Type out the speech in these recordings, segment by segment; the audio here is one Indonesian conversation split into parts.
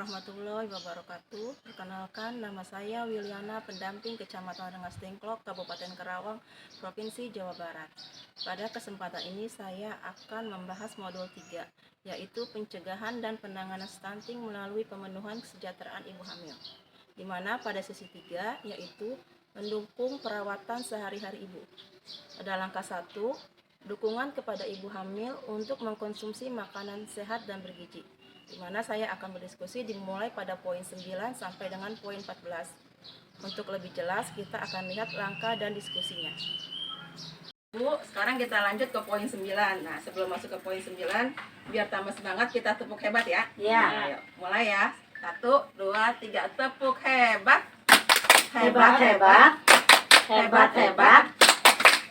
warahmatullahi wabarakatuh. Perkenalkan, nama saya Wiliana, pendamping Kecamatan Rengas Dengklok, Kabupaten Karawang, Provinsi Jawa Barat. Pada kesempatan ini saya akan membahas modul 3, yaitu pencegahan dan penanganan stunting melalui pemenuhan kesejahteraan ibu hamil. Di mana pada sesi 3 yaitu mendukung perawatan sehari-hari ibu. Pada langkah 1, dukungan kepada ibu hamil untuk mengkonsumsi makanan sehat dan bergizi, di mana saya akan berdiskusi dimulai pada poin 9 sampai dengan poin 14. Untuk lebih jelas, kita akan lihat langkah dan diskusinya. Bu, sekarang kita lanjut ke poin 9. Nah, sebelum masuk ke poin 9, biar tambah semangat, kita tepuk hebat ya. Iya. Nah, ayo, mulai ya. 1, 2, 3, tepuk hebat. Hebat, hebat. Hebat, hebat.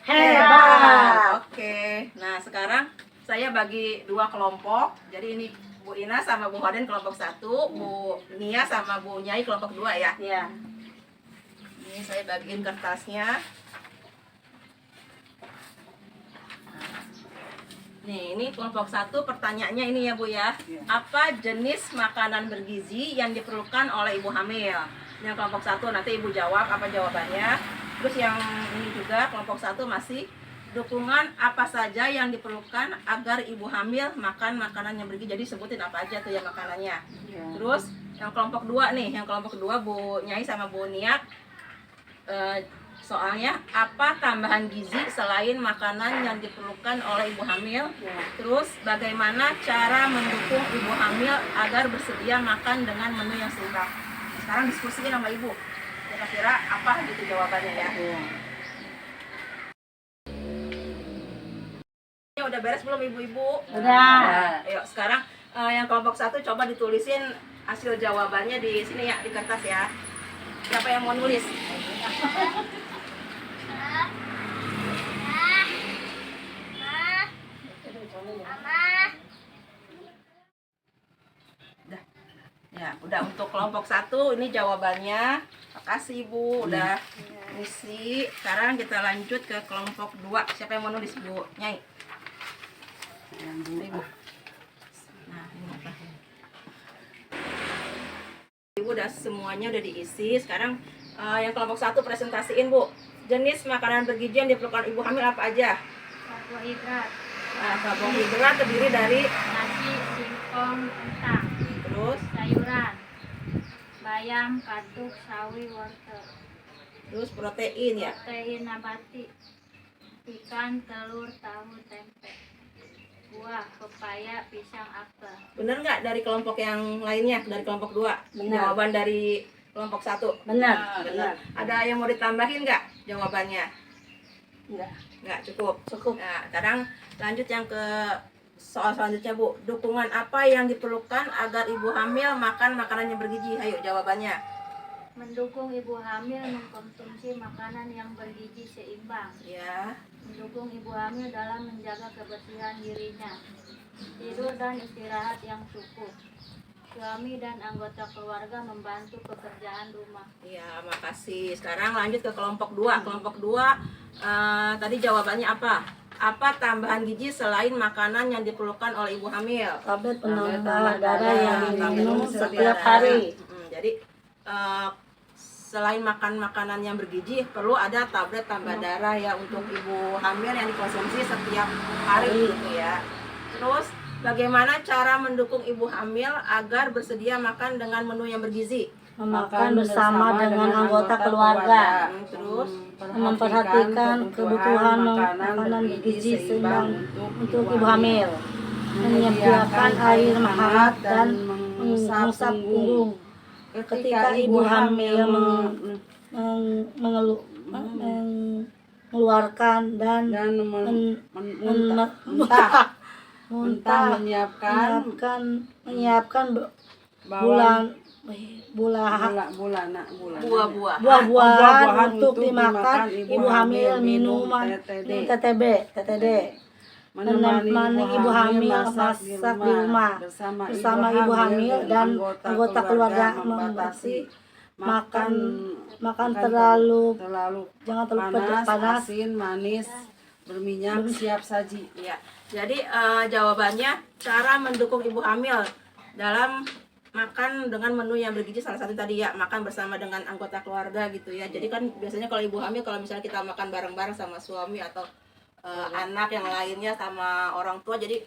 Hebat. Oke, nah sekarang saya bagi 2 kelompok. Jadi ini Bu Ina sama Bu Hoden kelompok 1, Bu Nia sama Bu Nyai kelompok 2 ya. Iya. Ini saya bagiin kertasnya. Nih, ini kelompok 1 pertanyaannya ini ya Bu ya. Apa jenis makanan bergizi yang diperlukan oleh ibu hamil? Yang kelompok 1 nanti Ibu jawab apa jawabannya. Terus yang ini juga kelompok 1 masih dukungan apa saja yang diperlukan agar ibu hamil makan makanan yang bergizi. Jadi sebutin apa aja tuh ya makanannya. Terus yang kelompok 2 nih, yang kelompok 2 Bu Nyai sama Bu Nia, soalnya apa tambahan gizi selain makanan yang diperlukan oleh ibu hamil. Terus bagaimana cara mendukung ibu hamil agar bersedia makan dengan menu yang seimbang. Sekarang diskusiin sama ibu, kira-kira apa gitu jawabannya ya. Udah beres belum ibu-ibu? Udah. Ayo sekarang yang kelompok 1 coba ditulisin hasil jawabannya di sini ya, di kertas ya. Siapa yang mau nulis? Ya, udah untuk kelompok 1 ini jawabannya. Makasih Ibu udah ngisi. Sekarang kita lanjut ke kelompok 2. Siapa yang mau nulis, Bu Nyai? Ibu. Nah, ini apa? Ibu udah semuanya udah diisi. Sekarang yang kelompok 1 presentasiin, Bu. Jenis makanan bergizi yang diperlukan ibu hamil apa aja? Karbohidrat. Nah, karbohidrat terdiri dari Nasi, singkong, kentang. terus Sayuran. Bayam, katuk, sawi, wortel. terus protein ya. Protein nabati. Ikan, telur, tahu, tempe. Buah, pepaya, pisang, apel. Bener nggak dari kelompok yang lainnya, dari kelompok 2? Benar. Jawaban dari kelompok 1? Benar. Benar. Ada yang mau ditambahin nggak jawabannya? Nggak, cukup. Cukup. Nah, sekarang lanjut yang ke soal selanjutnya, Bu. Dukungan apa yang diperlukan agar ibu hamil makan makanan yang bergizi? Ayo jawabannya. Mendukung ibu hamil mengkonsumsi makanan yang bergizi seimbang. Ya. Mendukung ibu hamil dalam menjaga kebersihan dirinya. Tidur dan istirahat yang cukup. Suami dan anggota keluarga membantu pekerjaan rumah. Iya, makasih. Sekarang lanjut ke kelompok 2. Kelompok 2 tadi jawabannya apa? Apa tambahan gizi selain makanan yang diperlukan oleh ibu hamil? Tablet penambah darah yang diminum setiap darah. hari. Jadi selain makan makanan yang bergizi, perlu ada tablet tambah darah ya untuk ibu hamil yang dikonsumsi setiap hari gitu ya. Terus bagaimana cara mendukung ibu hamil agar bersedia makan dengan menu yang bergizi? Memakan bersama dengan anggota keluarga. Terus Memperhatikan kebutuhan makanan bergizi seimbang untuk ibu hamil. Menyediakan air hangat dan mengusap punggung ketika ibu hamil mengeluarkan dan menyiapkan buah-buahan untuk dimakan ibu hamil, minuman TTD, menemani ibu hamil masak di rumah bersama ibu hamil dan anggota keluarga, membersih makan jangan terlalu panas, asin, manis, berminyak, siap saji. ya. Jadi jawabannya cara mendukung ibu hamil dalam makan dengan menu yang bergizi, salah satu tadi ya makan bersama dengan anggota keluarga gitu ya. Jadi kan biasanya kalau ibu hamil, kalau misalnya kita makan bareng-bareng sama suami atau anak yang lainnya sama orang tua, jadi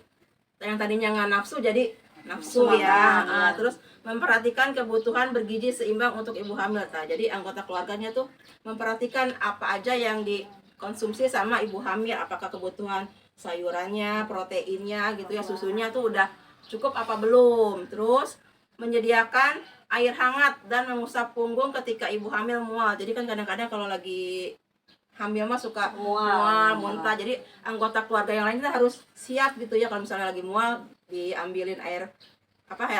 yang tadinya nggak nafsu jadi nafsu ya. Terus memperhatikan kebutuhan bergizi seimbang untuk ibu hamil. Nah, jadi anggota keluarganya tuh memperhatikan apa aja yang dikonsumsi sama ibu hamil, apakah kebutuhan sayurannya, proteinnya gitu ya, susunya tuh udah cukup apa belum. Terus menyediakan air hangat dan mengusap punggung ketika ibu hamil mual. Jadi kan kadang-kadang kalau lagi hamil mah suka mual, muntah. Jadi anggota keluarga yang lain kita harus siap gitu ya, kalau misalnya lagi mual diambilin air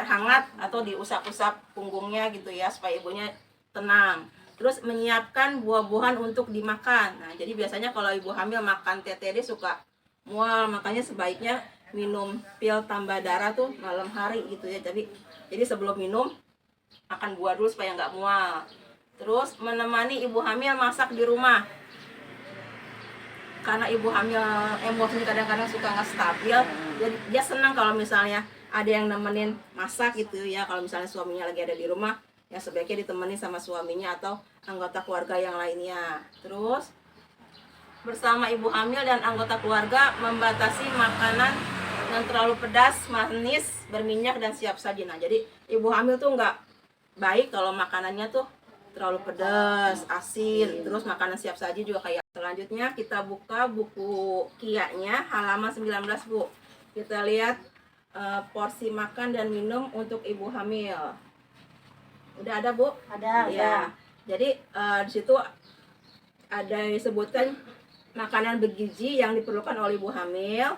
hangat atau diusap-usap punggungnya gitu ya supaya ibunya tenang. Terus menyiapkan buah-buahan untuk dimakan. Nah, jadi biasanya kalau ibu hamil makan TTD suka mual, makanya sebaiknya minum pil tambah darah tuh malam hari gitu ya. Jadi sebelum minum makan buah dulu supaya nggak mual. Terus menemani ibu hamil masak di rumah. Karena ibu hamil emosinya kadang-kadang suka nggak stabil, jadi dia senang kalau misalnya ada yang nemenin masak gitu ya. Kalau misalnya suaminya lagi ada di rumah, ya sebaiknya ditemenin sama suaminya atau anggota keluarga yang lainnya. Terus bersama ibu hamil dan anggota keluarga membatasi makanan yang terlalu pedas, manis, berminyak, dan siap saji. Nah, jadi ibu hamil tuh nggak baik kalau makanannya tuh terlalu pedas, asin, terus makanan siap saji juga kayak. Selanjutnya kita buka buku KIA-nya halaman 19, Bu. Kita lihat porsi makan dan minum untuk ibu hamil. Udah ada, Bu? Ada. Ya. Jadi di situ ada disebutkan makanan bergizi yang diperlukan oleh ibu hamil.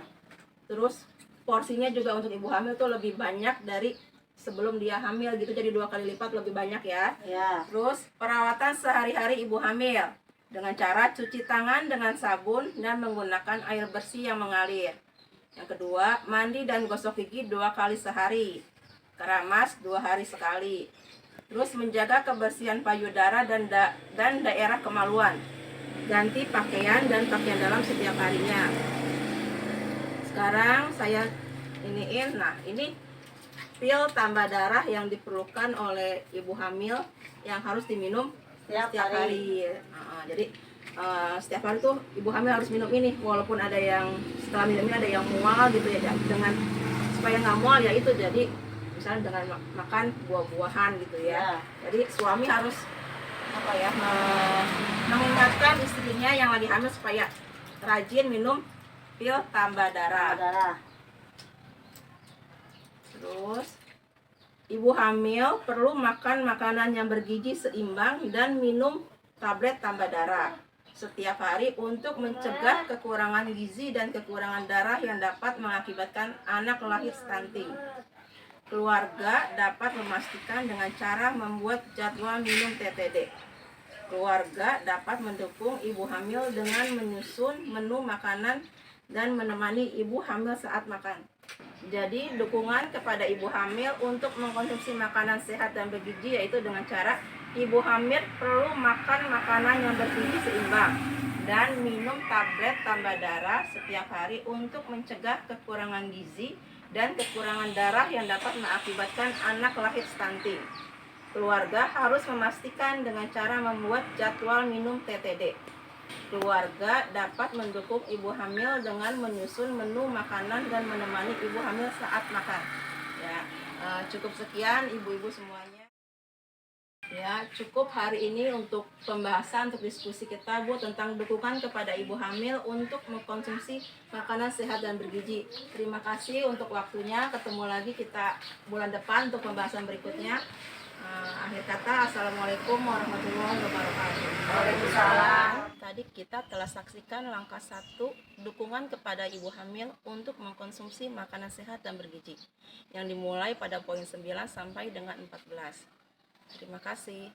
Terus porsinya juga untuk ibu hamil tuh lebih banyak dari sebelum dia hamil gitu, jadi 2 kali lipat lebih banyak ya. Terus perawatan sehari-hari ibu hamil dengan cara cuci tangan dengan sabun dan menggunakan air bersih yang mengalir. Yang kedua, mandi dan gosok gigi 2 kali sehari, keramas 2 hari sekali. Terus menjaga kebersihan payudara dan daerah kemaluan, ganti pakaian dan pakaian dalam setiap harinya. Sekarang saya iniin, nah ini pil tambah darah yang diperlukan oleh ibu hamil yang harus diminum setiap hari. Jadi setiap hari tuh ibu hamil harus minum ini, walaupun ada yang setelah minum ini ada yang mual gitu ya, dengan supaya nggak mual ya itu, jadi misalnya dengan makan buah-buahan gitu ya. Jadi suami harus mengingatkan istrinya yang lagi hamil supaya rajin minum pil tambah darah. Terus ibu hamil perlu makan makanan yang bergizi seimbang dan minum tablet tambah darah setiap hari untuk mencegah kekurangan gizi dan kekurangan darah yang dapat mengakibatkan anak lahir stunting. Keluarga dapat memastikan dengan cara membuat jadwal minum TTD. Keluarga dapat mendukung ibu hamil dengan menyusun menu makanan dan menemani ibu hamil saat makan. Jadi dukungan kepada ibu hamil untuk mengkonsumsi makanan sehat dan bergizi yaitu dengan cara ibu hamil perlu makan makanan yang bergizi seimbang dan minum tablet tambah darah setiap hari untuk mencegah kekurangan gizi dan kekurangan darah yang dapat mengakibatkan anak lahir stunting. Keluarga harus memastikan dengan cara membuat jadwal minum TTD. Keluarga dapat mendukung ibu hamil dengan menyusun menu makanan dan menemani ibu hamil saat makan. Ya, cukup sekian ibu-ibu semuanya. Ya, cukup hari ini untuk pembahasan, untuk diskusi kita, Bu, tentang dukungan kepada ibu hamil untuk mengkonsumsi makanan sehat dan bergizi. Terima kasih untuk waktunya. Ketemu lagi kita bulan depan untuk pembahasan berikutnya. Akhir kata, Assalamualaikum warahmatullahi wabarakatuh. Waalaikumsalam. Tadi kita telah saksikan langkah 1 dukungan kepada ibu hamil untuk mengkonsumsi makanan sehat dan bergizi yang dimulai pada poin 9 sampai dengan 14. Terima kasih.